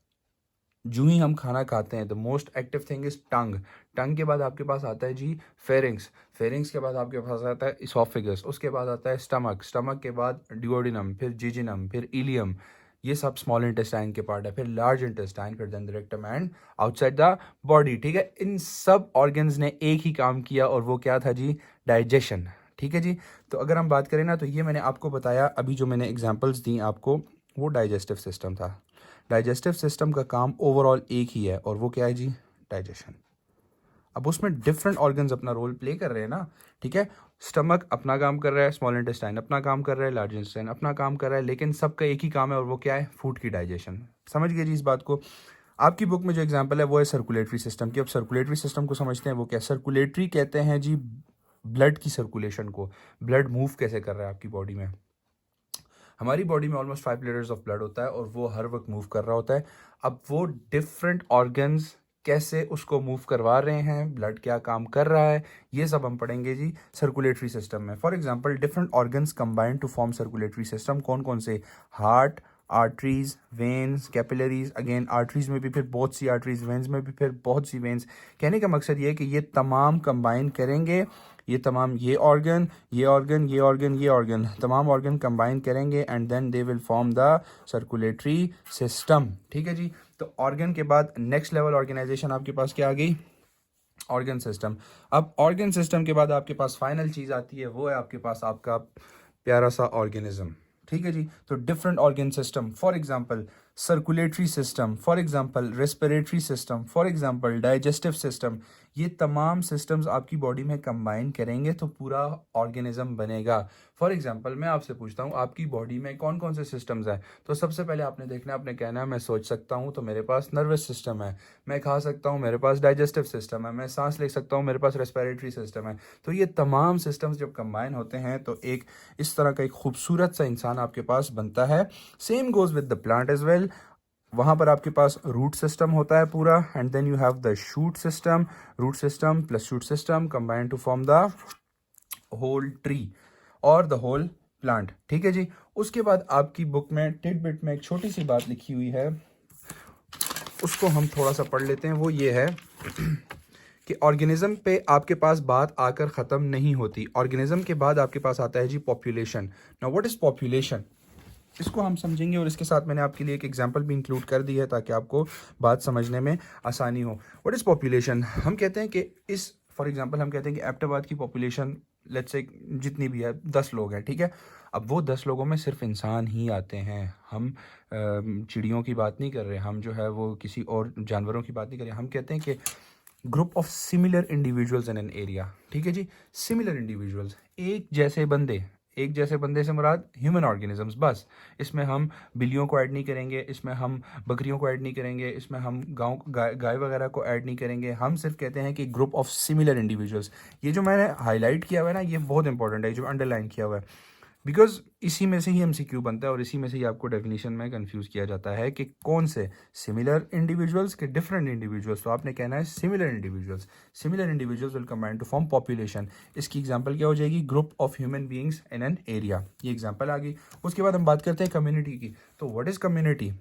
जो ही हम खाना खाते हैं the most active thing is tongue. Tongue के बाद आपके पास आता है जी फेरिंग्स। फेरिंग्स के बाद आपके पास आता है इसोफेगस। उसके बाद आता है स्टमक। स्टमक के बाद डिओडिनम, फिर जिजिनम, फिर इलियम। ये सब स्मॉल इंटेस्टाइन के पार्ट है। फिर लार्ज इंटेस्टाइन, फिर then the rectum and outside the body. ठीक है, इन सब ऑर्गन्स ने एक ही काम किया और वो क्या था जी? डाइजेशन। ठीक है जी। तो अगर हम बात करें ना, तो ये मैंने आपको बताया अभी जो मैंने एग्जांपल्स दी आपको, वो डाइजेस्टिव सिस्टम था। डाइजेस्टिव सिस्टम का काम ओवरऑल एक ही है और वो क्या है जी? डाइजेशन। अब उसमें डिफरेंट ऑर्गन्स अपना रोल प्ले कर रहे हैं ना। ठीक है, स्टमक अपना काम कर रहा है, स्मॉल इंटेस्टाइन अपना काम कर रहा है, लार्ज इंटेस्टाइन अपना काम कर रहा है, लेकिन सबका एक ही काम है और वो क्या है? फूड की डाइजेशन। समझ गए जी इस बात को? आपकी बुक में जो एग्जांपल है वो है सर्कुलेटरी सिस्टम की। अब सर्कुलेटरी सिस्टम को समझते हैं, वो क्या? सर्कुलेटरी कहते हैं जी ब्लड की सर्कुलेशन को। ब्लड मूव कैसे कर रहा है आपकी बॉडी में? हमारी बॉडी में ऑलमोस्ट 5 लीटर्स ऑफ ब्लड होता है और वो हर वक्त मूव कर रहा होता है। अब वो डिफरेंट ऑर्गन्स कैसे उसको मूव करवा रहे हैं, ब्लड क्या काम कर रहा है, ये सब हम पढ़ेंगे जी सर्कुलेटरी सिस्टम में। For example different organs combine to form circulatory system. कौन कौन से? Heart, arteries, veins, capillaries. Again arteries में भी फिर बहुत सी आर्टरीज, वेन्स में भी फिर बहुत सी वेन्स। कहने का मकसद ये है कि ये तमाम कंबाइन करेंगे, ये तमाम ये ऑर्गन, ये ऑर्गन, ये ऑर्गन, ये ऑर्गन, तमाम ऑर्गन कंबाइन करेंगे and then they will form the circulatory system. ठीक है जी। तो ऑर्गन के बाद नेक्स्ट लेवल ऑर्गेनाइजेशन आपके पास क्या आ गई? Organ system. अब ऑर्गन सिस्टम के बाद आपके पास फाइनल चीज़ आती है, वो है आपके पास आपका प्यारा सा ऑर्गेनिज्म। ठीक है जी। तो different organ system, for example circulatory system, for example respiratory system, for example digestive system, ये तमाम सिस्टम्स आपकी बॉडी में कंबाइन करेंगे तो पूरा ऑर्गेनिज्म बनेगा। फॉर एग्जांपल मैं आपसे पूछता हूँ आपकी बॉडी में कौन कौन से सिस्टम्स हैं, तो सबसे पहले आपने देखना है, आपने कहना है मैं सोच सकता हूँ तो मेरे पास नर्वस सिस्टम है, मैं खा सकता हूँ मेरे पास डाइजेस्टिव सिस्टम है, मैं सांस ले सकता हूँ मेरे पास रेस्पिरेटरी सिस्टम है। तो ये तमाम सिस्टम्स जब कंबाइन होते हैं तो एक इस तरह का एक खूबसूरत सा इंसान आपके पास बनता है। Same goes with the plant as well. वहाँ पर आपके पास रूट सिस्टम होता है पूरा and then you have the shoot system. Root system plus shoot system combine to form the whole tree और द होल प्लांट। ठीक है जी। उसके बाद आपकी बुक में टिडबिट में एक छोटी सी बात लिखी हुई है, उसको हम थोड़ा सा पढ़ लेते हैं। वो ये है कि ऑर्गेनिज्म पे आपके पास बात आकर ख़त्म नहीं होती। ऑर्गेनिज्म के बाद आपके पास आता है जी population. Now what is population, इसको हम समझेंगे और इसके साथ मैंने आपके लिए एक एग्जांपल भी इंक्लूड कर दी है ताकि आपको बात समझने में आसानी हो। What is population? हम कहते हैं कि इस फॉर एग्जांपल हम कहते हैं कि एबटाबाद की पॉपुलेशन लेट्स से जितनी भी है 10 लोग हैं। ठीक है, अब वो 10 लोगों में सिर्फ इंसान ही आते हैं। हम चिड़ियों की बात नहीं कर रहे, हम जो है वो किसी और जानवरों की बात नहीं कर रहे। हम कहते हैं कि group of similar individuals in an area. ठीक है जी, सिमिलर इंडिविजुअल्स, एक जैसे बंदे। एक जैसे बंदे से मुराद ह्यूमन ऑर्गेनिजम्स बस। इसमें हम बिल्लियों को ऐड नहीं करेंगे, इसमें हम बकरियों को ऐड नहीं करेंगे, इसमें हम गाय वगैरह को ऐड नहीं करेंगे। हम सिर्फ कहते हैं कि ग्रुप ऑफ सिमिलर इंडिविजुअल्स। ये जो मैंने हाईलाइट किया हुआ है ना, ये बहुत इंपॉर्टेंट है, जो अंडरलाइन किया हुआ है, बिकॉज इसी में से ही एमसीक्यू बनता है और इसी में से ही आपको डेफिनेशन में कंफ्यूज किया जाता है कि कौन से सिमिलर इंडिविजुअल्स के डिफरेंट इंडिविजुअल्स। तो आपने कहना है similar individuals. Similar individuals will combine to form population. इसकी एग्जांपल क्या हो जाएगी? Group of human beings in an area. ये एग्जांपल आ गई। उसके बाद हम बात करते हैं कम्युनिटी की। तो व्हाट इज कम्युनिटी?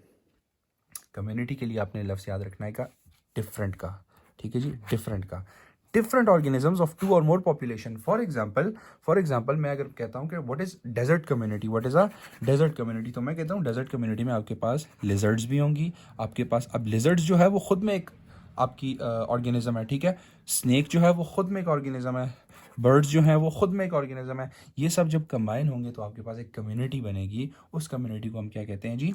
कम्युनिटी के लिए आपने लफ्ज़ याद रखना है का डिफरेंट का। ठीक है जी, डिफरेंट का। डिफरेंट ऑर्गेनिजम्स ऑफ 2 और मोर पॉपुलेशन। फॉर एग्जाम्पल मैं अगर कहता हूँ कि what is desert community, what is a desert community, तो मैं कहता हूँ डेजर्ट कम्युनिटी में आपके पास लिजर्ड्स भी होंगी। आपके पास अब लिजर्ड्स जो है वो खुद में एक आपकी ऑर्गेनिज्म है। ठीक है, स्नेक जो है वो खुद में एक ऑर्गेनिज्म है, बर्ड्स जो हैं वो खुद में एक ऑर्गेनिज्म है। ये सब जब कंबाइन होंगे तो आपके पास एक कम्युनिटी बनेगी। उस कम्युनिटी को हम क्या कहते हैं जी?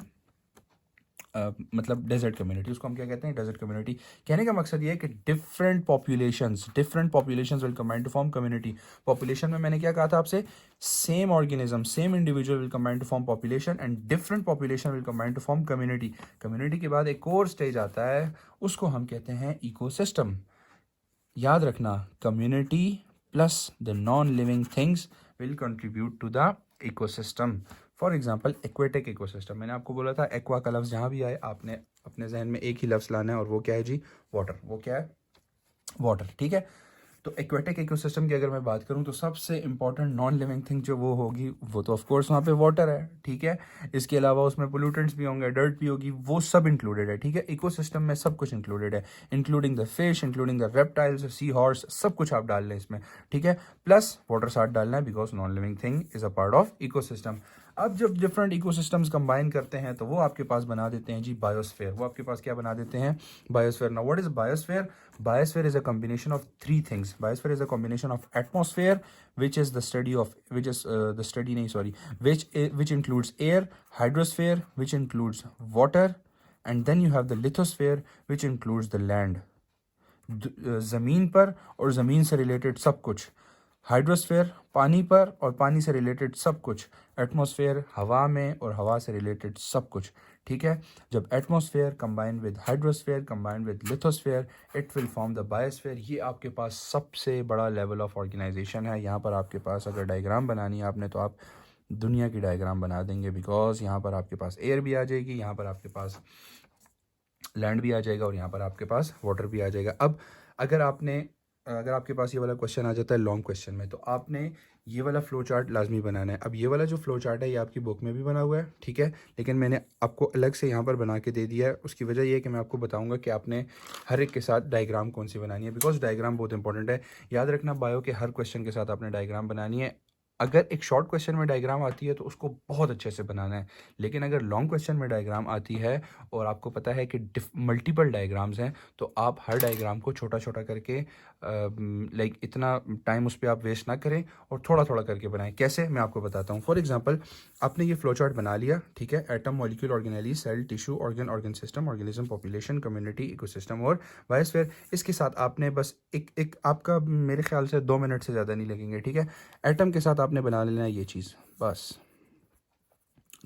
मतलब डेजर्ट कम्युनिटी। उसको हम क्या कहते हैं? Desert community. कहने का मकसद ये है कि different populations will combine to form community. Population में मैंने क्या कहा था आपसे? Same organism, same individual will combine to form population and different population will combine to form community. Community के बाद एक और स्टेज आता है, उसको हम कहते हैं इकोसिस्टम। याद रखना, community plus the non living things will contribute to the ecosystem. For example aquatic ecosystem. मैंने आपको बोला था एक्वा का लफ्ज़ जहाँ भी आए आपने अपने जहन में एक ही लफ्ज़ लाना है और वो क्या है जी? वाटर। वो क्या है? वाटर। ठीक है, तो एक्वेटिक इकोसिस्टम की अगर मैं बात करूं तो सबसे इंपॉर्टेंट नॉन लिविंग थिंग जो वो होगी वो तो ऑफ कोर्स वहाँ पे वाटर है, ठीक है। इसके अलावा उसमें पोल्यूटेंट्स भी होंगे, डर्ट भी होगी, वो सब इंक्लूडेड है, ठीक है। इकोसिस्टम में सब कुछ इंक्लूडेड है, including the fish, including the reptiles, sea horse, सब कुछ आप डाल लें इसमें, ठीक है। प्लस वाटर साथ डालना है because non living thing is a part of ecosystem. अब जब डिफरेंट इकोसिस्टम्स कंबाइन करते हैं तो वो आपके पास बना देते हैं जी बायोस्फीयर। वो आपके पास क्या बना देते हैं? Biosphere. Now what is biosphere? Biosphere is a combination of three things. Biosphere is a combination of atmosphere, which is the study of, which is the study, nahi, sorry, which includes air, hydrosphere, which includes water, and then you have the lithosphere, which includes the land. ज़मीन पर और ज़मीन से related सब कुछ, hydrosphere पानी पर और पानी से रिलेटेड सब कुछ, एटमॉस्फेयर हवा में और हवा से रिलेटेड सब कुछ, ठीक है। जब atmosphere combine with hydrosphere combine with lithosphere it will form the biosphere. ये आपके पास सबसे बड़ा लेवल ऑफ ऑर्गेनाइजेशन है। यहाँ पर आपके पास अगर डायग्राम बनानी है आपने तो आप दुनिया की डायग्राम बना देंगे, बिकॉज यहाँ पर आपके पास एयर भी आ जाएगी, यहाँ पर आपके पास लैंड भी आ जाएगा और यहाँ पर आपके पास वाटर भी आ जाएगा। अब अगर आपके पास ये वाला क्वेश्चन आ जाता है लॉन्ग क्वेश्चन में, तो आपने ये वाला फ्लो चार्ट लाजमी बनाना है। अब ये वाला जो फ्लो चार्ट है ये आपकी बुक में भी बना हुआ है, ठीक है, लेकिन मैंने आपको अलग से यहाँ पर बना के दे दिया है। उसकी वजह ये है कि मैं आपको बताऊंगा कि आपने हर एक के साथ डायग्राम कौन सी बनानी है, बिकॉज डायग्राम बहुत इंपॉर्टेंट है। याद रखना, बायो के हर क्वेश्चन के साथ आपने डायग्राम बनानी है। अगर एक शॉर्ट क्वेश्चन में डायग्राम आती है तो उसको बहुत अच्छे से बनाना है, लेकिन अगर लॉन्ग क्वेश्चन में डायग्राम आती है और आपको पता है कि मल्टीपल डायग्राम्स हैं, तो आप हर डायग्राम को छोटा छोटा करके लाइक इतना टाइम उस पर आप वेस्ट ना करें और थोड़ा थोड़ा करके बनाएं। कैसे, मैं आपको बताता हूँ। फॉर एग्जांपल, आपने ये फ्लो चार्ट बना लिया, ठीक है, atom, molecule, organelle, cell, tissue, organ system, organism, population, community, ecosystem और बायोस्फीयर। इसके साथ आपने बस एक आपका मेरे ख्याल से 2 मिनट से ज़्यादा नहीं लगेंगे, ठीक है। एटम के साथ आपने बना लेना है ये चीज़, बस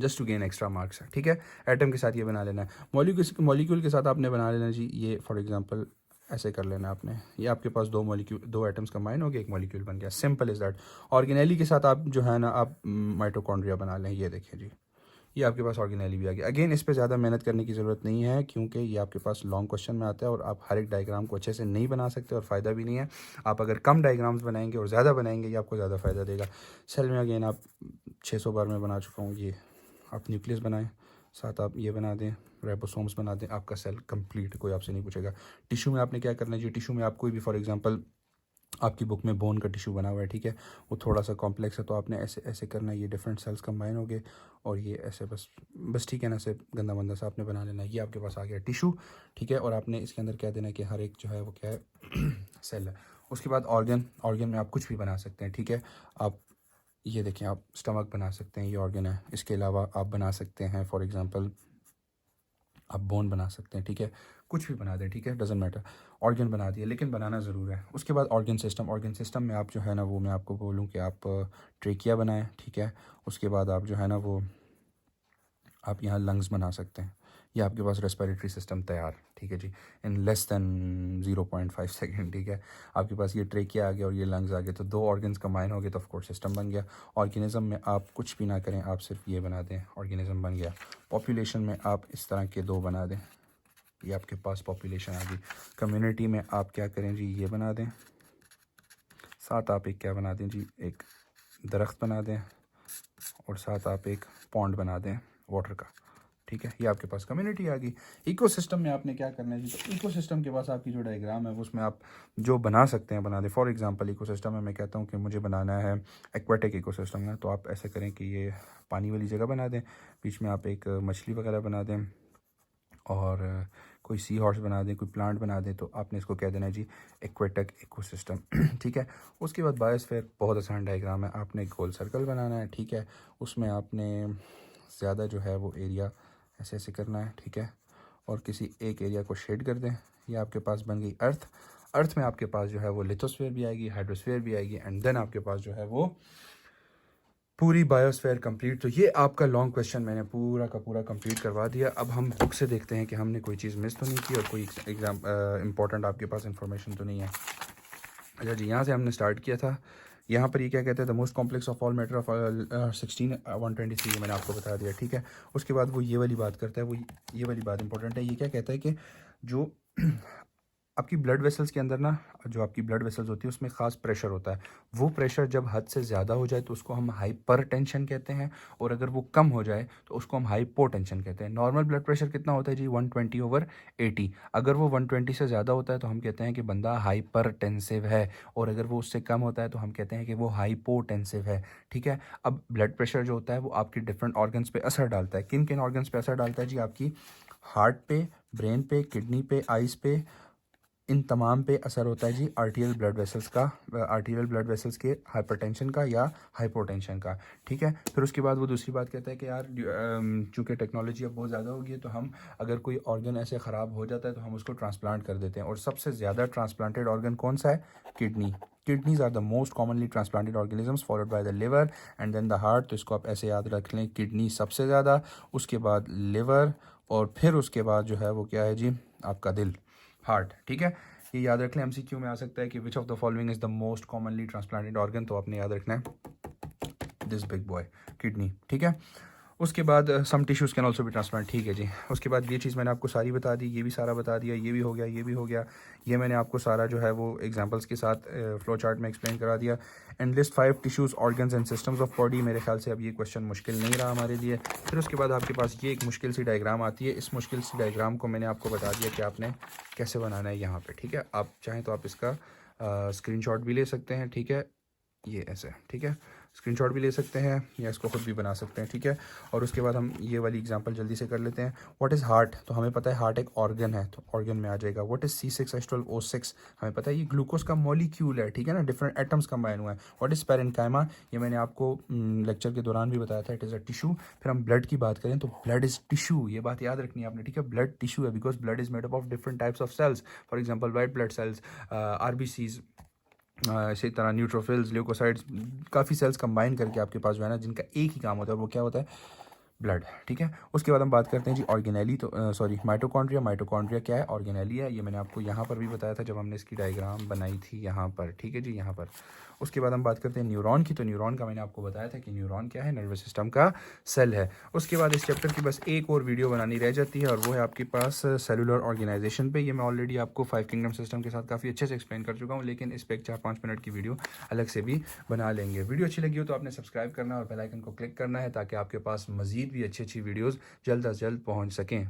just to gain extra marks है, ठीक है। एटम के साथ ये बना लेना है। मॉलिक्यूल के साथ आपने बना लेना जी ये, फॉर एग्जांपल ऐसे कर लेना आपने, ये आपके पास दो एटम्स कंबाइन हो गए, एक मॉलिक्यूल बन गया, सिंपल इज दैट। ऑर्गेनेली के साथ आप जो है ना आप माइटोकॉन्ड्रिया बना लें, ये देखिए जी, ये आपके पास ऑर्गेनेली भी आ गया। अगेन इस पे ज़्यादा मेहनत करने की ज़रूरत नहीं है क्योंकि ये आपके पास लॉन्ग क्वेश्चन में आता है और आप हर एक डायग्राम को अच्छे से नहीं बना सकते और फ़ायदा भी नहीं है। आप अगर कम डायग्राम्स बनाएंगे और ज़्यादा बनाएंगे ये आपको ज़्यादा फ़ायदा देगा। सेल में अगेन आप 600 बार में बना चुका हूँ, ये आप न्यूक्लियस बनाएं, साथ आप ये बना दें, राइबोसोम्स बना दें, आपका सेल कंप्लीट, कोई आपसे नहीं पूछेगा। टिश्यू में आपने क्या करना है जी, टिश्यू में आप कोई भी, फॉर एग्जांपल आपकी बुक में बोन का टिश्यू बना हुआ है, ठीक है, वो थोड़ा सा कॉम्प्लेक्स है तो आपने ऐसे ऐसे करना है, ये डिफरेंट सेल्स कंबाइन हो गए और ये ऐसे बस ठीक है ना, ऐसे गंदा मंदा सा आपने बना लेना है। ये आपके पास आ गया टिश्यू, ठीक है, और आपने इसके अंदर क्या देना है कि हर एक जो है वो क्या है सेल है। उसके बाद ऑर्गन में आप कुछ भी बना सकते हैं, ठीक है। आप ये देखें, आप स्टमक बना सकते हैं, ये ऑर्गन है। इसके अलावा आप बना सकते हैं, फॉर एग्जांपल आप बोन बना सकते हैं, ठीक है, कुछ भी बना दें, ठीक है, डजेंट मैटर। ऑर्गन बना दिए, लेकिन बनाना ज़रूर है। उसके बाद ऑर्गन सिस्टम में आप जो है ना वो, मैं आपको बोलूँ कि आप ट्रेकिया बनाएं, ठीक है। उसके बाद आप जो है ना वो आप यहाँ लंग्स बना सकते हैं। ये आपके पास रेस्पिरेटरी सिस्टम तैयार, ठीक है जी, इन लेस दैन 0.5 सेकेंड, ठीक है। आपके पास ये ट्रेकिया आ गया और ये लंग्स आ गए, तो 2 ऑर्गन्स कंबाइन हो गए तो ऑफकोर्स सिस्टम बन गया। ऑर्गेनिज्म में आप कुछ भी ना करें, आप सिर्फ ये बना दें, ऑर्गेनिज्म बन गया। पॉपुलेशन में आप इस तरह के 2 बना दें, ये आपके पास पॉपुलेशन आ गई। कम्युनिटी में आप क्या करें जी, ये बना दें, साथ आप एक क्या बना दें जी, एक दरख्त बना दें और साथ आप एक पॉन्ड बना दें वाटर का, ठीक है। ये आपके पास कम्युनिटी आ गई। इकोसिस्टम में आपने क्या करना है जी, तो इकोसिस्टम के पास आपकी जो डायग्राम है उसमें आप जो बना सकते हैं बना दें। फॉर एग्जांपल इकोसिस्टम में मैं कहता हूँ कि मुझे बनाना है एक्वाटिक इकोसिस्टम है, तो आप ऐसे करें कि ये पानी वाली जगह बना दें, बीच में आप एक मछली वगैरह बना दें और कोई सी हॉर्स बना दें, कोई प्लांट बना दें, तो आपने इसको कह देना है जी एक्वाटिक इकोसिस्टम, ठीक है। उसके बाद बायोस्फीयर, बहुत आसान डायग्राम है, आपने एक गोल सर्कल बनाना है, ठीक है। उसमें आपने ज़्यादा जो है वो एरिया ऐसे ऐसे करना है, ठीक है, और किसी एक एरिया को शेड कर दें। ये आपके पास बन गई अर्थ में आपके पास जो है वो लिथोस्फीयर भी आएगी, हाइड्रोस्फीयर भी आएगी, एंड देन आपके पास जो है वो पूरी बायोस्फीयर कंप्लीट। तो ये आपका लॉन्ग क्वेश्चन मैंने पूरा का पूरा कंप्लीट करवा दिया। अब हम बुक से देखते हैं कि हमने कोई चीज़ मिस तो नहीं की और कोई एग्जाम इंपॉर्टेंट आपके पास इंफॉर्मेशन तो नहीं है। अच्छा जी, यहाँ से हमने स्टार्ट किया था। यहाँ पर ये क्या कहते हैं, the most complex of all matter of 16 मैंने आपको बता दिया, ठीक है। उसके बाद वो ये वाली बात करता है, वो ये वाली बात इंपॉर्टेंट है। ये क्या कहता है कि जो आपकी ब्लड वेसल्स के अंदर ना, जो आपकी ब्लड वेसल्स होती है उसमें ख़ास प्रेशर होता है। वो प्रेशर जब हद से ज़्यादा हो जाए तो उसको हम हाइपरटेंशन कहते हैं, और अगर वो कम हो जाए तो उसको हम हाइपोटेंशन कहते हैं। नॉर्मल ब्लड प्रेशर कितना होता है जी? 120/80। अगर वो 120 से ज़्यादा होता है तो हम कहते हैं कि बंदा हाइपरटेंसिव है, और अगर वो उससे कम होता है तो हम कहते हैं कि वो हाइपोटेंसिव है। ठीक है। अब ब्लड प्रेशर जो होता है वो आपकी डिफरेंट ऑर्गन्स पे असर डालता है। किन किन ऑर्गन्स पे असर डालता है जी? आपकी हार्ट पे, ब्रेन पे, किडनी पे, आइज़ पे, इन तमाम पे असर होता है जी आर्टीरियल ब्लड वेसल्स का, आर्टीरियल ब्लड वेसल्स के हाइपरटेंशन का या हाइपोटेंशन का। ठीक है। फिर उसके बाद वो दूसरी बात कहता है कि यार चूँकि टेक्नोलॉजी अब बहुत ज़्यादा हो गई है, तो हम अगर कोई ऑर्गन ऐसे ख़राब हो जाता है तो हम उसको ट्रांसप्लांट कर देते हैं। और सबसे ज़्यादा ट्रांसप्लांटेड ऑर्गन कौन सा है? Kidney. Kidneys are the most commonly transplanted organisms, followed by the liver and then the heart. तो इसको आप ऐसे याद रख लें, किडनी सबसे ज़्यादा, उसके बाद लिवर, और फिर उसके बाद जो है वो क्या है जी? आपका दिल, हार्ट। ठीक है। ये याद रख लें, एमसीक्यू में आ सकता है कि which of the following is the most commonly transplanted organ, तो आपने याद रखना है दिस बिग बॉय, किडनी। ठीक है। उसके बाद सम टिश्यूज़ कैन ऑल्सो भी ट्रांसप्लांट। ठीक है जी। उसके बाद ये चीज़ मैंने आपको सारी बता दी, ये भी सारा बता दिया, ये भी हो गया, ये भी हो गया। ये मैंने आपको सारा जो है वो एग्जांपल्स के साथ फ्लो चार्ट में एक्सप्लेन करा दिया। And list 5 tissues, organs and systems of body. मेरे ख्याल से अब ये क्वेश्चन मुश्किल नहीं रहा हमारे लिए। फिर उसके बाद आपके पास ये एक मुश्किल सी डायग्राम आती है। इस मुश्किल सी डायग्राम को मैंने आपको बता दिया कि आपने कैसे बनाना है यहाँ पर। ठीक है। आप चाहें तो आप इसका स्क्रीनशॉट भी ले सकते हैं। ठीक है। ये ऐसे, ठीक है। स्क्रीनशॉट भी ले सकते हैं या इसको खुद भी बना सकते हैं। ठीक है। और उसके बाद हम ये वाली एग्जांपल जल्दी से कर लेते हैं। What is heart? तो हमें पता है हार्ट एक ऑर्गन है, तो ऑर्गन में आ जाएगा। What is C6H12O6? हमें पता है ये ग्लूकोज का मॉलिक्यूल है। ठीक है ना, डिफरेंट एटम्स कंबाइन हुआ है। What is parenchyma? ये मैंने आपको लेक्चर के दौरान भी बताया था, इट इज़ अ टिश्यू। फिर हम ब्लड की बात करें तो ब्लड इज़ टिश्यू, ये बात याद रखनी है आपने। ठीक है। ब्लड टिश्यू है because blood is made up of different types of cells. For example white blood cells, RBCs, इसी तरह न्यूट्रोफिल्स, ल्यूकोसाइड्स, काफ़ी सेल्स कंबाइन करके आपके पास जो है ना, जिनका एक ही काम होता है, वो क्या होता है? ब्लड। ठीक है। उसके बाद हम बात करते हैं जी ऑर्गेनेली, तो सॉरी माइटोकॉन्ड्रिया। माइटोकॉन्ड्रिया क्या है? ऑर्गेनेली है। ये मैंने आपको यहाँ पर भी बताया था जब हमने इसकी डायग्राम बनाई थी यहाँ पर। ठीक है जी, यहाँ पर। उसके बाद हम बात करते हैं न्यूरॉन की। तो न्यूरॉन का मैंने आपको बताया था कि न्यूरॉन क्या है? नर्वस सिस्टम का सेल है। उसके बाद इस चैप्टर की बस एक और वीडियो बनानी रह जाती है, और वो है आपके पास सेलुलर ऑर्गेनाइजेशन पे। ये मैं ऑलरेडी आपको 5 किंगडम सिस्टम के साथ काफ़ी अच्छे से एक्सप्लेन कर चुका हूँ, लेकिन इस पर 4-5 मिनट की वीडियो अलग से भी बना लेंगे। वीडियो अच्छी लगी हो तो आपने सब्सक्राइब करना और बेल आइकन को क्लिक करना है, ताकि आपके पास मज़ीद भी अच्छी अच्छी वीडियोज़ जल्द अज जल्द पहुँच सकें।